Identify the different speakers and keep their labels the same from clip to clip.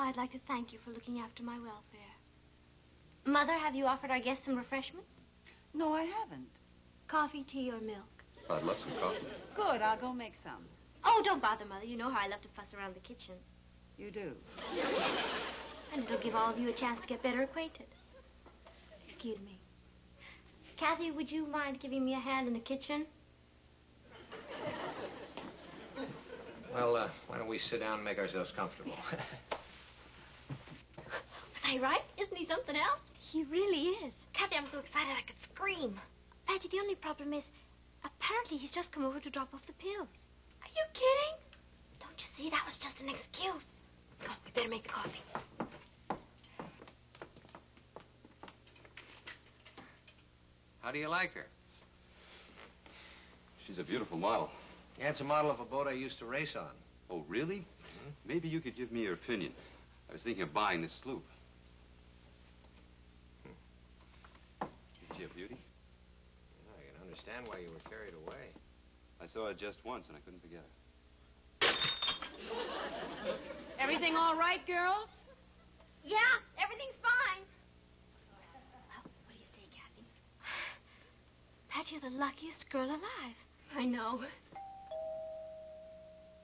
Speaker 1: I'd like to thank you for looking after my welfare. Mother, have you offered our guests some refreshments?
Speaker 2: No, I haven't.
Speaker 1: Coffee, tea, or milk?
Speaker 3: I'd love some coffee.
Speaker 2: Good, I'll go make some.
Speaker 1: Oh, don't bother, Mother. You know how I love to fuss around the kitchen.
Speaker 2: You do.
Speaker 1: And it'll give all of you a chance to get better acquainted. Excuse me. Kathy, would you mind giving me a hand in the kitchen?
Speaker 4: Well, why don't we sit down and make ourselves comfortable?
Speaker 1: Was I right? Isn't he something else? He really is. Kathy, I'm so excited I could scream. Patty, the only problem is, apparently he's just come over to drop off the pills. Are you kidding? Don't you see? That was just an excuse. Come on, we better make the coffee.
Speaker 4: How do you like her?
Speaker 3: She's a beautiful model.
Speaker 4: Yeah, it's a model of a boat I used to race on.
Speaker 3: Oh, really? Maybe you could give me your opinion. I was thinking of buying this sloop. Isn't she a beauty?
Speaker 4: I can understand why you were carried away.
Speaker 3: I saw her just once and I couldn't forget her.
Speaker 2: Everything all right, girls?
Speaker 1: Yeah, everything's fine. Well, what do you say, Kathy? Pat, you're the luckiest girl alive. I know.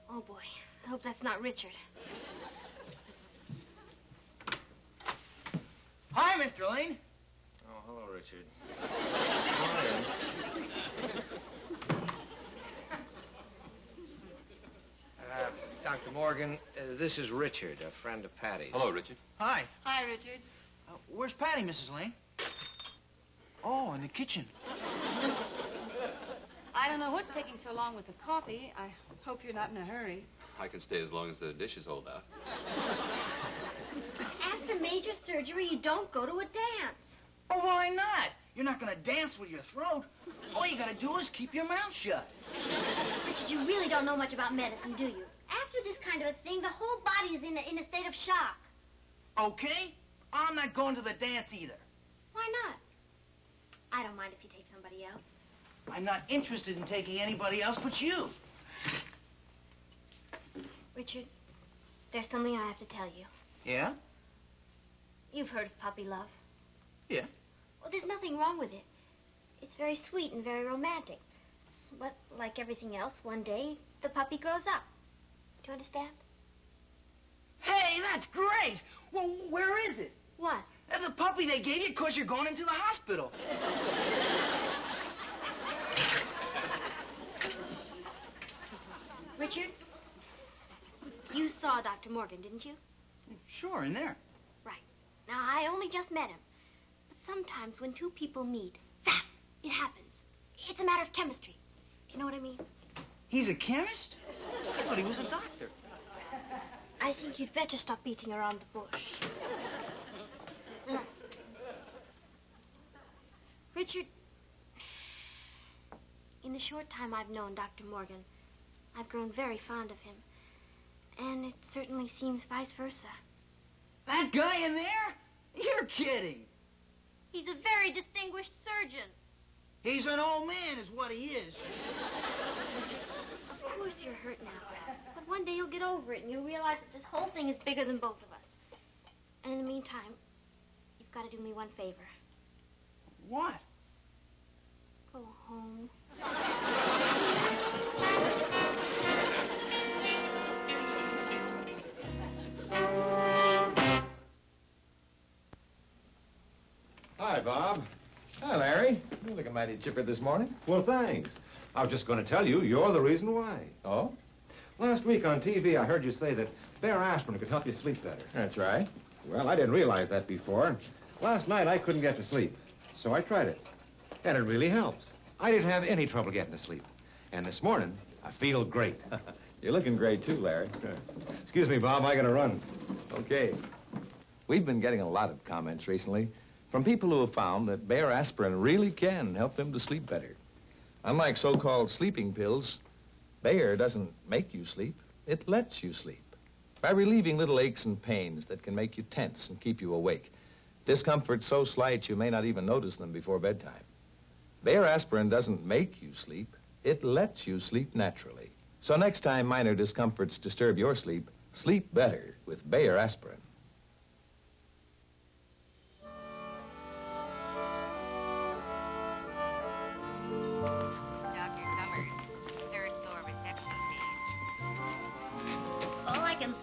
Speaker 1: Oh, boy. I hope that's not Richard.
Speaker 5: Hi, Mr. Lane.
Speaker 4: Oh, hello, Richard. Dr. Morgan, this is Richard, a friend of Patty's.
Speaker 3: Hello, Richard.
Speaker 5: Hi.
Speaker 2: Hi, Richard.
Speaker 5: Where's Patty, Mrs. Lane? Oh, in the kitchen.
Speaker 2: I don't know what's taking so long with the coffee. I hope you're not in a hurry.
Speaker 3: I can stay as long as the dishes hold out.
Speaker 1: After major surgery, you don't go to a dance.
Speaker 5: Oh, why not? You're not gonna dance with your throat. All you gotta do is keep your mouth shut.
Speaker 1: Richard, you really don't know much about medicine, do you? After this kind of a thing, the whole body is in a state of shock.
Speaker 5: Okay? I'm not going to the dance either.
Speaker 1: Why not? I don't mind if you take somebody else.
Speaker 5: I'm not interested in taking anybody else but you.
Speaker 1: Richard, there's something I have to tell you.
Speaker 5: Yeah?
Speaker 1: You've heard of puppy love.
Speaker 5: Yeah.
Speaker 1: Well, there's nothing wrong with it. It's very sweet and very romantic. But like everything else, one day, the puppy grows up. Do you understand?
Speaker 5: Hey, that's great! Well, where is it?
Speaker 1: What?
Speaker 5: The puppy they gave you because you're going into the hospital.
Speaker 1: Richard, you saw Dr. Morgan, didn't you?
Speaker 5: Sure, in there.
Speaker 1: Right. Now, I only just met him. But sometimes when two people meet, zap, it happens. It's a matter of chemistry. Do you know what I mean?
Speaker 5: He's a chemist? I thought he was a doctor.
Speaker 1: I think you'd better stop beating around the bush. Richard, in the short time I've known Dr. Morgan, I've grown very fond of him. And it certainly seems vice versa.
Speaker 5: That guy in there? You're kidding.
Speaker 1: He's a very distinguished surgeon.
Speaker 5: He's an old man is what he is.
Speaker 1: Of course you're hurt now. But one day you'll get over it and you'll realize that this whole thing is bigger than both of us. And in the meantime, you've got to do me one favor.
Speaker 5: What?
Speaker 1: Go home.
Speaker 6: Hi, Bob.
Speaker 7: Hi, Larry. You're looking mighty chipper this morning.
Speaker 6: Well, thanks. I was just going to tell you, you're the reason why.
Speaker 7: Oh?
Speaker 6: Last week on TV, I heard you say that Bear aspirin could help you sleep better.
Speaker 7: That's right.
Speaker 6: Well, I didn't realize that before. Last night, I couldn't get to sleep, so I tried it. And it really helps. I didn't have any trouble getting to sleep. And this morning, I feel great.
Speaker 7: You're looking great, too, Larry.
Speaker 6: Excuse me, Bob, I gotta run.
Speaker 7: Okay. We've been getting a lot of comments recently from people who have found that Bear aspirin really can help them to sleep better. Unlike so-called sleeping pills, Bayer doesn't make you sleep, it lets you sleep. By relieving little aches and pains that can make you tense and keep you awake. Discomfort so slight you may not even notice them before bedtime. Bayer aspirin doesn't make you sleep, it lets you sleep naturally. So next time minor discomforts disturb your sleep, sleep better with Bayer aspirin.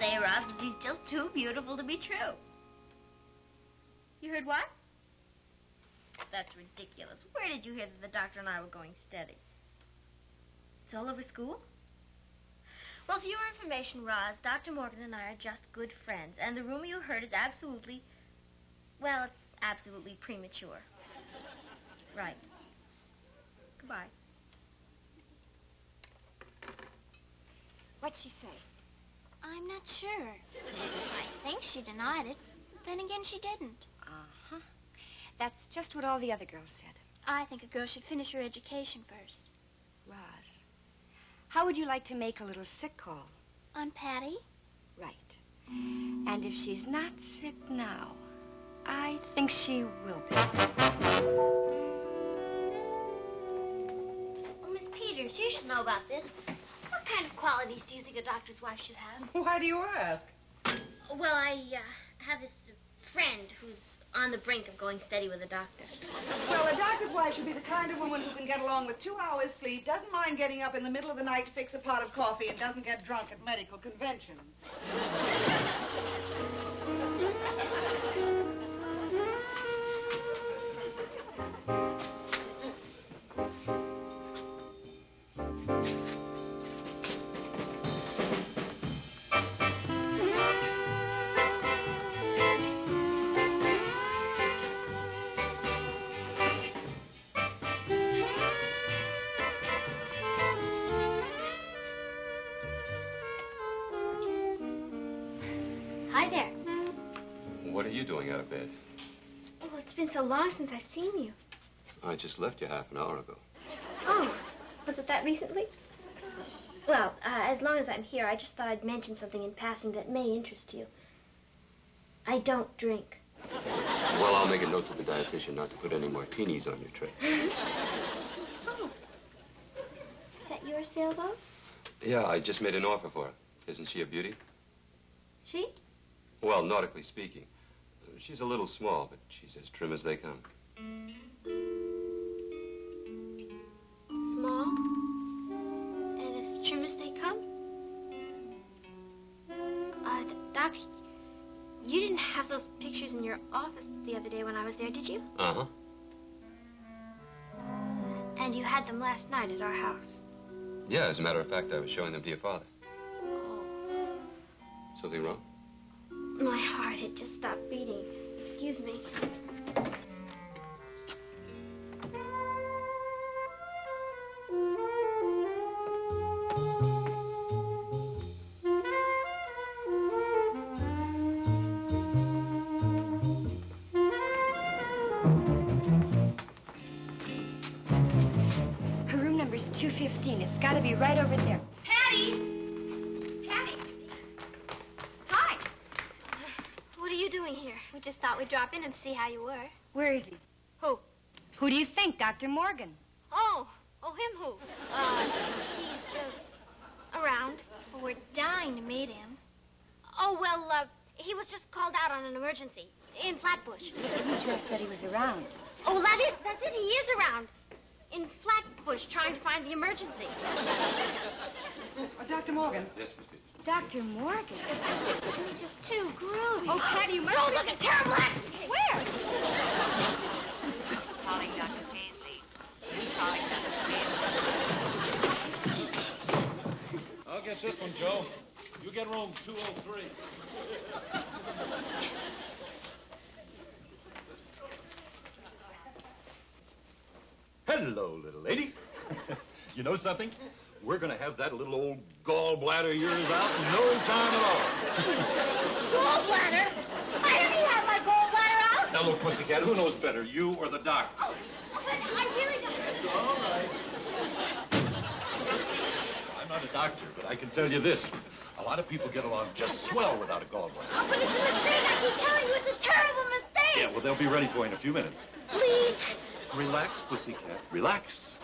Speaker 1: say, Ross, is he's just too beautiful to be true. You heard what? That's ridiculous. Where did you hear that the doctor and I were going steady? It's all over school? Well, for your information, Roz, Dr. Morgan and I are just good friends, and the rumor you heard is absolutely, well, it's absolutely premature. Right. Goodbye.
Speaker 8: What'd she say?
Speaker 1: I'm not sure. I think she denied it. Then again, she didn't.
Speaker 8: Uh-huh. That's just what all the other girls said.
Speaker 1: I think a girl should finish her education first.
Speaker 8: Roz, how would you like to make a little sick call?
Speaker 1: On Patty?
Speaker 8: Right. And if she's not sick now, I think she will be.
Speaker 1: Oh, Miss Peters, you should know about this. What kind of qualities do you think a doctor's wife should have?
Speaker 9: Why do you ask?
Speaker 1: Well, I have this friend who's on the brink of going steady with a doctor.
Speaker 9: Well, a doctor's wife should be the kind of woman who can get along with 2 hours sleep, doesn't mind getting up in the middle of the night to fix a pot of coffee, and doesn't get drunk at medical conventions.
Speaker 1: Hi there.
Speaker 3: What are you doing out of bed?
Speaker 1: Oh, it's been so long since I've seen you.
Speaker 3: I just left you half an hour ago.
Speaker 1: Oh, was it that recently? Well, as long as I'm here, I just thought I'd mention something in passing that may interest you. I don't drink.
Speaker 3: Well, I'll make a note to the dietitian not to put any martinis on your tray.
Speaker 1: Oh. Is that your sailboat?
Speaker 3: Yeah, I just made an offer for her. Isn't she a beauty?
Speaker 1: She?
Speaker 3: Well, nautically speaking. She's a little small, but she's as trim as they come.
Speaker 1: Small? And as trim as they come? Doc, you didn't have those pictures in your office the other day when I was there, did you?
Speaker 3: Uh-huh.
Speaker 1: And you had them last night at our house.
Speaker 3: Yeah, as a matter of fact, I was showing them to your father.
Speaker 1: Oh.
Speaker 3: Something wrong?
Speaker 1: My heart had just stopped beating. Excuse me.
Speaker 8: Her room number's 215. It's got to be right over there.
Speaker 1: Patty! Patty! Hi! What are you doing here? We just thought we'd drop in and see how you were.
Speaker 8: Where is he?
Speaker 1: Who?
Speaker 8: Who do you think? Dr. Morgan.
Speaker 1: Oh, him who? He's around. Well, we're dying to meet him. Oh, well, he was just called out on an emergency in Flatbush.
Speaker 8: You just said he was around.
Speaker 1: Oh, well, that's it. He is around in Flatbush trying to find the emergency.
Speaker 9: Dr. Morgan.
Speaker 3: Yes, Miss Peters.
Speaker 8: Dr. Morgan?
Speaker 1: You're just too groovy.
Speaker 8: Oh, Patty, you must
Speaker 1: Don't
Speaker 8: be...
Speaker 1: look at terrible accident.
Speaker 8: Where?
Speaker 10: Calling Dr. Paisley. Calling Dr. Paisley.
Speaker 11: I'll get this one, Joe. You get room 203. Hello, little lady. You know something? We're going to have that little old gallbladder of yours out in no time at all.
Speaker 1: Gallbladder? I already have my gallbladder out.
Speaker 11: Now, look, pussycat, who knows better, you or the doctor?
Speaker 1: Oh, but I really don't.
Speaker 11: That's all right. I'm not a doctor, but I can tell you this. A lot of people get along just swell without a gallbladder.
Speaker 1: Oh, but it's a mistake. I keep telling you it's a terrible mistake.
Speaker 11: Yeah, well, they'll be ready for you in a few minutes.
Speaker 1: Please.
Speaker 11: Relax, pussycat. Relax.